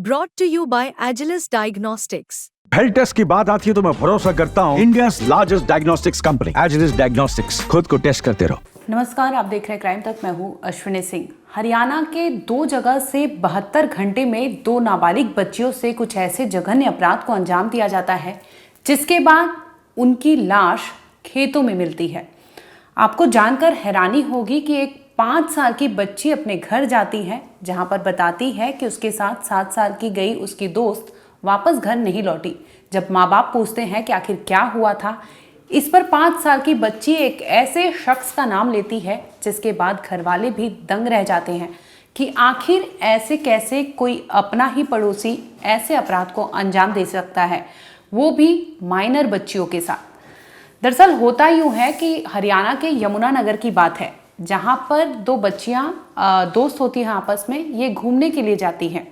Brought to you by Agilus Diagnostics. Health test की बात आती है तो मैं भरोसा करता हूँ India's largest diagnostics company Agilus diagnostics. खुद को टेस्ट करते रहो। नमस्कार, आप देख रहे हैं क्राइम तक। मैं हूँ अश्विनी सिंह। हरियाणा के 2 जगह से 72 घंटे में 2 नाबालिग बच्चियों से कुछ ऐसे जघन्य अपराध को अंजाम दिया जाता है जिसके बाद उनकी लाश खेतों में मिलती है। आपको जानकर हैरानी होगी कि एक 5 साल की बच्ची अपने घर जाती है जहां पर बताती है कि उसके साथ 7 साल की गई उसकी दोस्त वापस घर नहीं लौटी। जब माँ बाप पूछते हैं कि आखिर क्या हुआ था, इस पर 5 साल की बच्ची एक ऐसे शख्स का नाम लेती है जिसके बाद घर वाले भी दंग रह जाते हैं कि आखिर ऐसे कैसे कोई अपना ही पड़ोसी ऐसे अपराध को अंजाम दे सकता है, वो भी माइनर बच्चियों के साथ। दरअसल होता यूँ है कि हरियाणा के यमुनानगर की बात है जहाँ पर 2 बच्चियाँ दोस्त होती हैं आपस में, ये घूमने के लिए जाती हैं।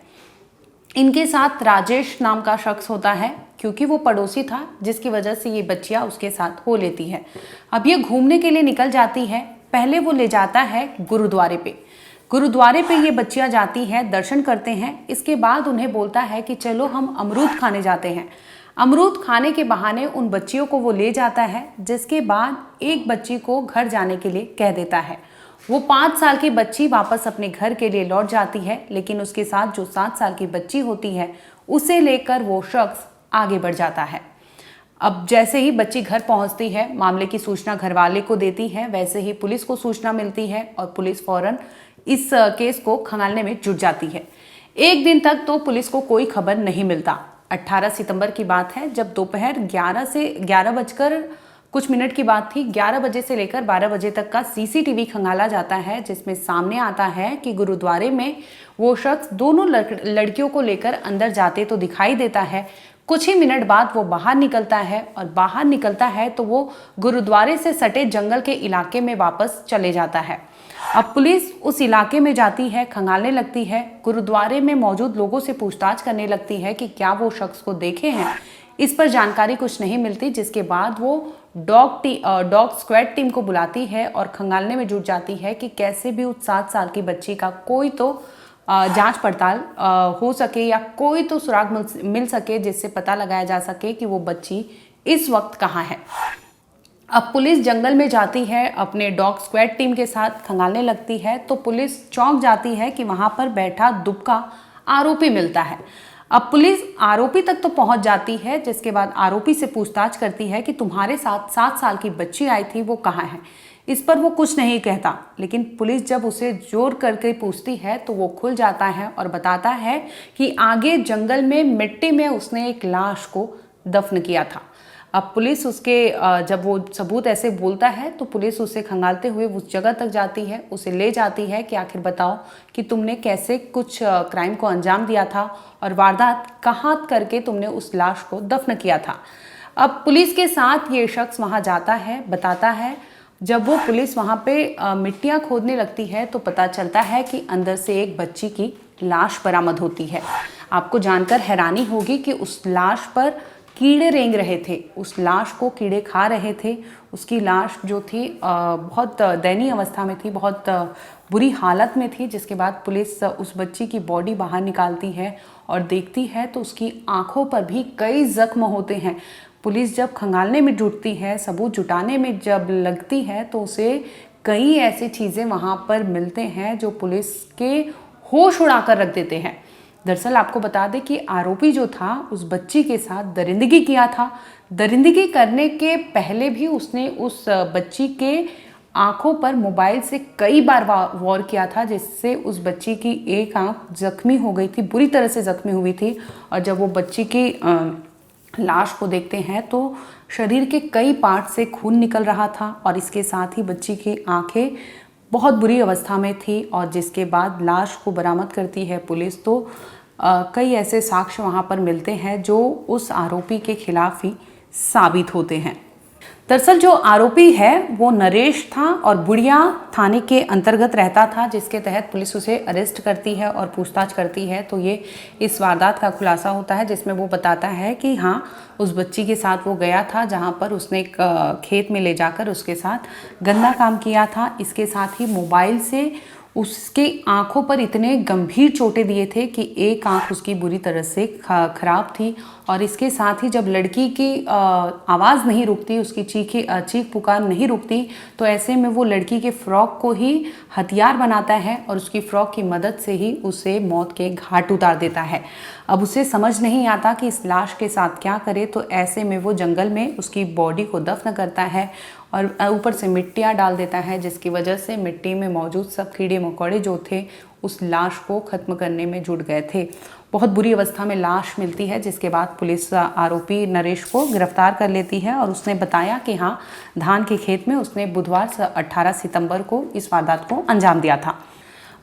इनके साथ राजेश नाम का शख्स होता है क्योंकि वो पड़ोसी था, जिसकी वजह से ये बच्चियां उसके साथ हो लेती है। अब ये घूमने के लिए निकल जाती है। पहले वो ले जाता है गुरुद्वारे पे ये बच्चियां जाती हैं, दर्शन करते हैं। इसके बाद उन्हें बोलता है कि चलो हम अमरूद खाने जाते हैं। अमरूद खाने के बहाने उन बच्चियों को वो ले जाता है, जिसके बाद एक बच्ची को घर जाने के लिए कह देता है। वो 5 साल की बच्ची वापस अपने घर के लिए लौट जाती है, लेकिन उसके साथ जो 7 साल की बच्ची होती है उसे लेकर वो शख्स आगे बढ़ जाता है। अब जैसे ही बच्ची घर पहुंचती है, मामले की सूचना घर वाले को देती है, वैसे ही पुलिस को सूचना मिलती है और पुलिस फौरन इस केस को खंगालने में जुट जाती है। एक दिन तक तो पुलिस को कोई खबर नहीं मिलता। 18 सितंबर की बात है, जब दोपहर 11 बजकर कुछ मिनट की बात थी। 11 बजे से लेकर 12 बजे तक का सीसीटीवी खंगाला जाता है, जिसमें सामने आता है कि गुरुद्वारे में वो शख्स दोनों लड़कियों को लेकर अंदर जाते तो दिखाई देता है। कुछ ही मिनट बाद वो बाहर निकलता है और बाहर निकलता है तो वो गुरुद्वारे से सटे जंगल के इलाके में वापस चले जाता है। अब पुलिस उस इलाके में जाती है, खंगालने लगती है। गुरुद्वारे में मौजूद लोगों से पूछताछ करने लगती है कि क्या वो शख्स को देखे हैं। इस पर जानकारी कुछ नहीं मिलती, जिसके बाद वो डॉग स्क्वाड टीम को बुलाती है और खंगालने में जुट जाती है कि कैसे भी उस 7 साल की बच्ची का कोई तो जांच पड़ताल हो सके या कोई तो सुराग मिल सके, जिससे पता लगाया जा सके कि वो बच्ची इस वक्त कहाँ है। अब पुलिस जंगल में जाती है, अपने डॉग स्क्वाड टीम के साथ खंगालने लगती है तो पुलिस चौंक जाती है कि वहाँ पर बैठा दुबका आरोपी मिलता है। अब पुलिस आरोपी तक तो पहुंच जाती है, जिसके बाद आरोपी से पूछताछ करती है कि तुम्हारे साथ 7 साल की बच्ची आई थी, वो कहाँ है। इस पर वो कुछ नहीं कहता, लेकिन पुलिस जब उसे जोर करके पूछती है तो वो खुल जाता है और बताता है कि आगे जंगल में मिट्टी में उसने एक लाश को दफन किया था। अब पुलिस उसके जब वो सबूत ऐसे बोलता है तो पुलिस उसे खंगालते हुए उस जगह तक जाती है, उसे ले जाती है कि आखिर बताओ कि तुमने कैसे कुछ क्राइम को अंजाम दिया था और वारदात कहाँ करके तुमने उस लाश को दफन किया था। अब पुलिस के साथ ये शख्स वहाँ जाता है, बताता है। जब वो पुलिस वहाँ पे मिट्टियाँ खोदने लगती है तो पता चलता है कि अंदर से एक बच्ची की लाश बरामद होती है। आपको जानकर हैरानी होगी कि उस लाश पर कीड़े रेंग रहे थे, उस लाश को कीड़े खा रहे थे। उसकी लाश जो थी बहुत दयनीय अवस्था में थी, बहुत बुरी हालत में थी। जिसके बाद पुलिस उस बच्ची की बॉडी बाहर निकालती है और देखती है तो उसकी आंखों पर भी कई जख्म होते हैं। पुलिस जब खंगालने में जुटती है, सबूत जुटाने में जब लगती है तो उसे कई ऐसी चीज़ें वहाँ पर मिलते हैं जो पुलिस के होश उड़ा कर रख देते हैं। दरअसल आपको बता दें कि आरोपी जो था उस बच्ची के साथ दरिंदगी किया था। दरिंदगी करने के पहले भी उसने उस बच्ची के आंखों पर मोबाइल से कई बार वॉर किया था, जिससे उस बच्ची की एक आंख जख्मी हो गई थी, बुरी तरह से जख्मी हुई थी। और जब वो बच्ची की लाश को देखते हैं तो शरीर के कई पार्ट से खून निकल रहा था और इसके साथ ही बच्ची की आंखें बहुत बुरी अवस्था में थी। और जिसके बाद लाश को बरामद करती है पुलिस तो कई ऐसे साक्ष्य वहाँ पर मिलते हैं जो उस आरोपी के खिलाफ ही साबित होते हैं। दरअसल जो आरोपी है वो नरेश था और बुढ़िया थाने के अंतर्गत रहता था, जिसके तहत पुलिस उसे अरेस्ट करती है और पूछताछ करती है। तो ये इस वारदात का खुलासा होता है, जिसमें वो बताता है कि हाँ, उस बच्ची के साथ वो गया था जहाँ पर उसने एक खेत में ले जाकर उसके साथ गंदा काम किया था। इसके साथ ही मोबाइल से उसके आंखों पर इतने गंभीर चोटें दिए थे कि एक आंख उसकी बुरी तरह से खराब थी। और इसके साथ ही जब लड़की की आवाज़ नहीं रुकती, उसकी चीख पुकार नहीं रुकती, तो ऐसे में वो लड़की के फ्रॉक को ही हथियार बनाता है और उसकी फ्रॉक की मदद से ही उसे मौत के घाट उतार देता है। अब उसे समझ नहीं आता कि इस लाश के साथ क्या करे, तो ऐसे में वो जंगल में उसकी बॉडी को दफन करता है और ऊपर से मिट्टियाँ डाल देता है, जिसकी वजह से मिट्टी में मौजूद सब कीड़े मकोड़े जो थे उस लाश को ख़त्म करने में जुट गए थे। बहुत बुरी अवस्था में लाश मिलती है, जिसके बाद पुलिस आरोपी नरेश को गिरफ्तार कर लेती है और उसने बताया कि हाँ, धान के खेत में उसने बुधवार 18 सितंबर को इस वारदात को अंजाम दिया था।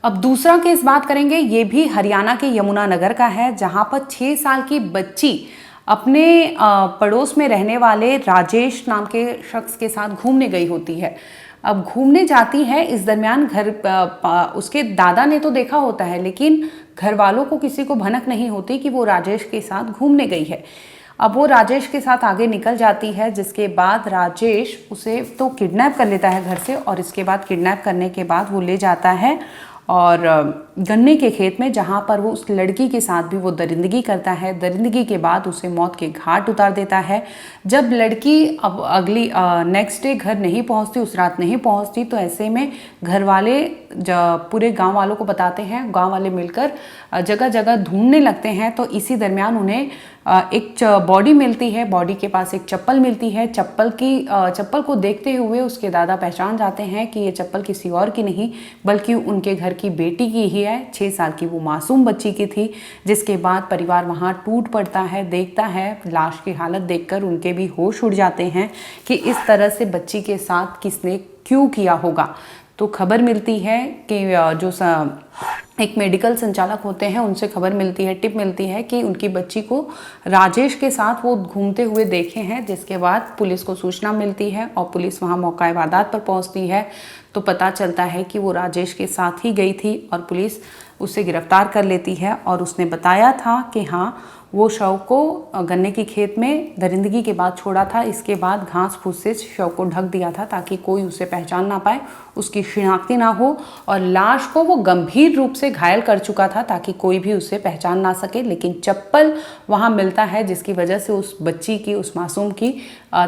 अब दूसरा केस बात करेंगे, ये भी हरियाणा के यमुनानगर का है, जहाँ पर 6 साल की बच्ची अपने पड़ोस में रहने वाले राजेश नाम के शख्स के साथ घूमने गई होती है। अब घूमने जाती है, इस दरमियान उसके दादा ने तो देखा होता है, लेकिन घर वालों को किसी को भनक नहीं होती कि वो राजेश के साथ घूमने गई है। अब वो राजेश के साथ आगे निकल जाती है, जिसके बाद राजेश उसे तो किडनैप कर लेता है घर से, और इसके बाद किडनैप करने के बाद वो ले जाता है और गन्ने के खेत में, जहाँ पर वो उस लड़की के साथ भी वो दरिंदगी करता है। दरिंदगी के बाद उसे मौत के घाट उतार देता है। जब लड़की अब अगली नेक्स्ट डे घर नहीं पहुँचती, उस रात नहीं पहुँचती, तो ऐसे में घर वाले पूरे गांव वालों को बताते हैं। गांव वाले मिलकर जगह जगह ढूंढने लगते हैं। तो इसी दरमियान उन्हें एक बॉडी मिलती है, बॉडी के पास एक चप्पल मिलती है। चप्पल को देखते हुए उसके दादा पहचान जाते हैं कि ये चप्पल किसी और की नहीं बल्कि उनके घर की बेटी की ही है। 6 साल की वो मासूम बच्ची की थी। जिसके बाद परिवार वहाँ टूट पड़ता है, देखता है लाश की हालत देखकर उनके भी होश उड़ जाते हैं कि इस तरह से बच्ची के साथ किसने क्यों किया होगा। तो खबर मिलती है कि जो एक मेडिकल संचालक होते हैं उनसे खबर मिलती है, टिप मिलती है कि उनकी बच्ची को राजेश के साथ वो घूमते हुए देखे हैं। जिसके बाद पुलिस को सूचना मिलती है और पुलिस वहाँ मौका वारदात पर पहुँचती है। तो पता चलता है कि वो राजेश के साथ ही गई थी और पुलिस उसे गिरफ्तार कर लेती है। और उसने बताया था कि हाँ, वो शव को गन्ने की खेत में दरिंदगी के बाद छोड़ा था। इसके बाद घास फूस से शव को ढक दिया था ताकि कोई उसे पहचान ना पाए, उसकी शिनाख्ती ना हो। और लाश को वो गंभीर रूप से घायल कर चुका था ताकि कोई भी उसे पहचान ना सके। लेकिन चप्पल वहाँ मिलता है, जिसकी वजह से उस बच्ची की, उस मासूम की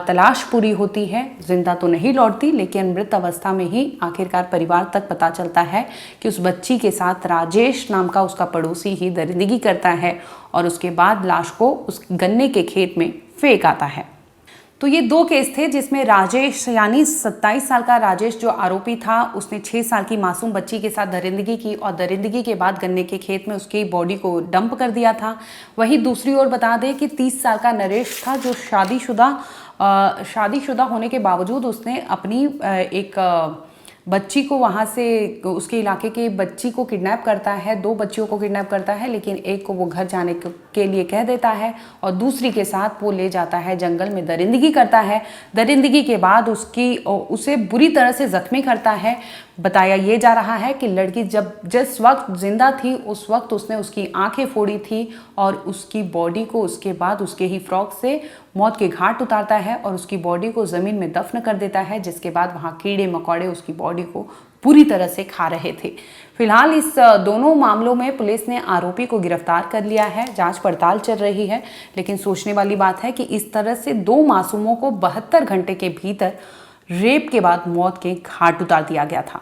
तलाश पूरी होती है। जिंदा तो नहीं लौटती, लेकिन मृत अवस्था में ही आखिरकार परिवार तक पता चलता है कि उस बच्ची के साथ राजेश नाम का उसका पड़ोसी ही दरिंदगी करता है और उसके बाद लाश को उस गन्ने के खेत में फेंक आता है। तो ये 2 केस थे जिसमें राजेश यानी 27 साल का राजेश जो आरोपी था, उसने 6 साल की मासूम बच्ची के साथ दरिंदगी की और दरिंदगी के बाद गन्ने के खेत में उसकी बॉडी को डंप कर दिया था। वहीं दूसरी ओर बता दें कि 30 साल का नरेश था जो शादीशुदा होने के बावजूद उसने अपनी एक बच्ची को वहाँ से उसके इलाके के बच्ची को किडनैप करता है। 2 बच्चियों को किडनैप करता है, लेकिन एक को वो घर जाने के लिए कह देता है और दूसरी के साथ वो ले जाता है जंगल में, दरिंदगी करता है। दरिंदगी के बाद उसे बुरी तरह से जख्मी करता है। बताया ये जा रहा है कि लड़की जिस वक्त जिंदा थी उस वक्त उसने उसकी आंखें फोड़ी थी और उसकी बॉडी को उसके बाद उसके ही फ्रॉक से मौत के घाट उतारता है और उसकी बॉडी को ज़मीन में दफन कर देता है। जिसके बाद वहाँ कीड़े मकोड़े उसकी बॉडी को पूरी तरह से खा रहे थे। फिलहाल इस दोनों मामलों में पुलिस ने आरोपी को गिरफ्तार कर लिया है, जांच पड़ताल चल रही है। लेकिन सोचने वाली बात है कि इस तरह से 2 मासूमों को 72 घंटे के भीतर रेप के बाद मौत के घाट उतार दिया गया था।